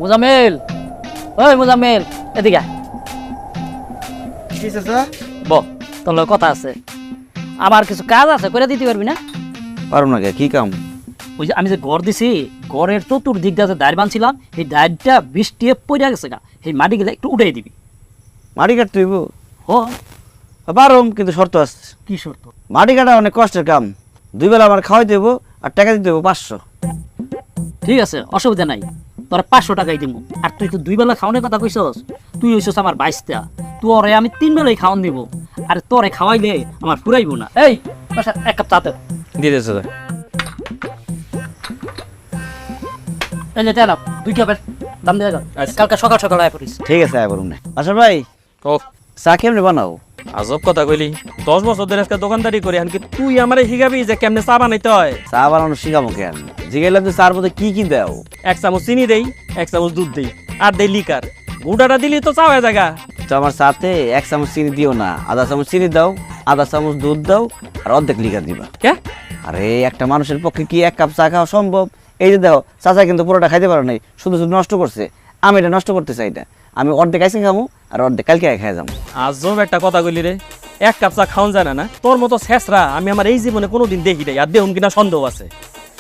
মুজাম্মেল, ওই মুজাম্মেল, এদিকে আয়। কি চাচা? তোর লগে কথা আছে। আমার কিছু কাজ আছে, করে দিতে পারবি না? পারুম না কে, কি কাম? ওই যে আমি যে ঘর দিছি, ঘরের চতুর্দিক দিয়ে যে দাঁড় বানছিলাম, এই দাঁড়টা বৃষ্টি পড়ে গেছে গা, এই মাটি গেলে একটু উঠাই দিবি। মাটি কাটতে হইব? ও পারুম, কিন্তু শর্ত আছে। কি শর্ত? মাটি কাটা অনেক কষ্টের কাম। 2 বেলা আমার খাওয়াই দেবো আর টাকা দিতে হইব 500। ঠিক আছে, অসুবিধা নাই, তোরা 500 টাকাই দিব। আর তুই তো 2 বেলা খাওয়ানোর কথা কইছস, তুই হইছস আমার 22টা, তোরে আমি 3 বেলাই খাওয়ান দিব। আর তোরে খাওয়াইলে আমার ফুরাইব না। এই বাসা, 1 কাপ চা দে। দিয়ে দিয়েছে দাদা। এই যে তেল 2 কাপের দাম দিয়ে যাও। কালকে সকাল সকাল আয় পড়িস। ঠিক আছে, আয় পারুম না। আচ্ছা ভাই, ও চা কেমনে বানাও? আজব কথা কইলি, 10 বছর ধরে আজকে দোকানদারি করি, আনকি তুই আমারে শিখাবি যে কেমনে চা বানাইতে হয়? চা বানানো শিখাবো কেন? জিগাইলাম যে চার মধ্যে কি কি দাও? 1 চামচ চিনি দেই, 1 চামচ দুধ দেই, আর দেই লিকার। গুঁড়াটা দিলি তো চা হয়ে জায়গা। তো আমার চাতে 1 চামচ চিনি দিও না, আধা চামচ চিনি দাও, আধা চামচ দুধ দাও, আর অর্ধেক লিকার দিবা। কে? আরে একটা মানুষের পক্ষে কি 1 কাপ চা খাওয়া সম্ভব? এই যে দেখো, চাচা কিন্তু পুরোটা খাইতে পারো নাই, শুধু শুধু নষ্ট করছে। আমি এটা নষ্ট করতে চাই না। আমি অর্ধেক আইসে খাবো আর অর্ধেক কালকে খাই যাবো। আজব একটা কথা কইলি রে, 1 কাপ চা খাওন যায় না? তোর মতো শেষরা আমি আমার এই জীবনে কোনোদিন দেখি নাই, আর দেহুম কিনা সন্দেহ আছে।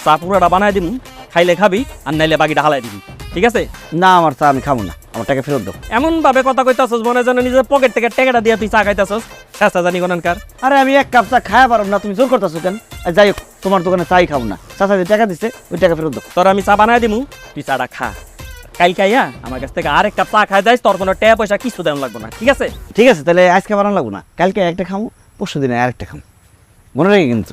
চা পুরাটা বানাই দিমু, খাইলে খাবি আর নাইলে বাকিটা হালাই দিবি, ঠিক আছে? না, আমার চা আমি খাবো না, আমার টাকা ফেরত দাও। এমন ভাবে কথা কইতাছস মনে জানে নিজের পকেট থেকে টাকাটা দিয়া তুই চা খাইতাছস। শেষটা জানি কোনকার। আরে আমি 1 কাপ চা খাওয়া পারো না, তুমি জোর করতেছো কেন? আর যাই হোক, তোমার দোকানে চাই খাবো না। চাচা যে টাকা দিচ্ছে ওই টাকা ফেরত দাও। তোর আমি চা বানাই দিমু, তুই চাটা খা। কালকে আইয়া আমার কাছ থেকে আরেক কাপ চা খাই যাইস, তোর কোনো টাকা পয়সা কিছু দেওয়া লাগবে না, ঠিক আছে? ঠিক আছে, তাহলে আজকে বানানো লাগবো না, কালকে একটা খামো, পরশু দিনে আরেকটা খামো, মনে রেখে কিন্তু।